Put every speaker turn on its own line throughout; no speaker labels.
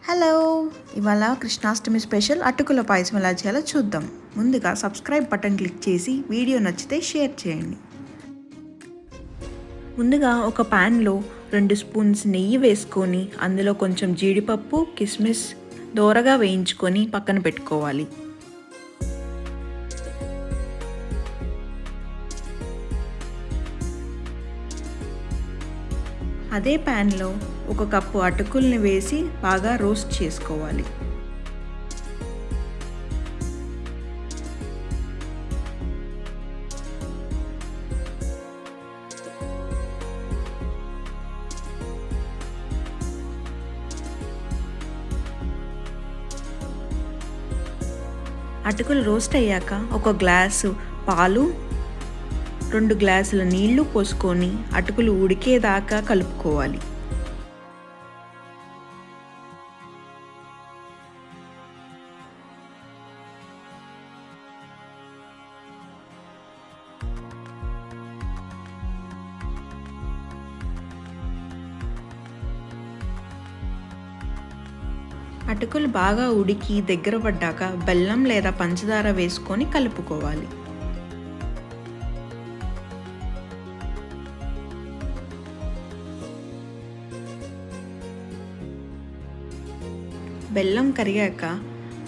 Hello, ఇవాళ Krishnashtami special అటుకుల పాయసం ఎలా చేయాలో చూద్దాం. ముందుగా సబ్స్క్రైబ్ బటన్ క్లిక్ చేసి వీడియో నచ్చితే షేర్ చేయండి. ముందుగా ఒక ప్యాన్లో 2 స్పూన్స్ నెయ్యి వేసుకొని అందులో కొంచెం జీడిపప్పు, కిస్మిస్ దోరగా వేయించుకొని పక్కన పెట్టుకోవాలి. అదే ప్యాన్లో 1 కప్పు అటుకుల్ని వేసి బాగా రోస్ట్ చేసుకోవాలి. అటుకులు రోస్ట్ అయ్యాక 1 గ్లాసు పాలు, 2 గ్లాసుల నీళ్లు పోసుకొని అటుకులు ఉడికేదాకా కలుపుకోవాలి. అటుకులు బాగా ఉడికి దగ్గర పడ్డాక బెల్లం లేదా పంచదార వేసుకొని కలుపుకోవాలి. బెల్లం కరిగాక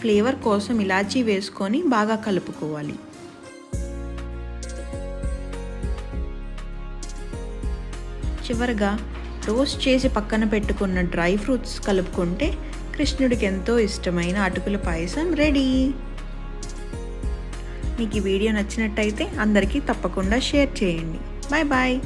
ఫ్లేవర్ కోసం ఇలాచీ వేసుకొని బాగా కలుపుకోవాలి. చివరగా రోస్ట్ చేసి పక్కన పెట్టుకున్న డ్రై ఫ్రూట్స్ కలుపుకుంటే కృష్ణుడికి ఎంతో ఇష్టమైన అటుకుల పాయసం రెడీ. మీకు ఈ వీడియో నచ్చినట్టయితే అందరికీ తప్పకుండా షేర్ చేయండి. Bye bye.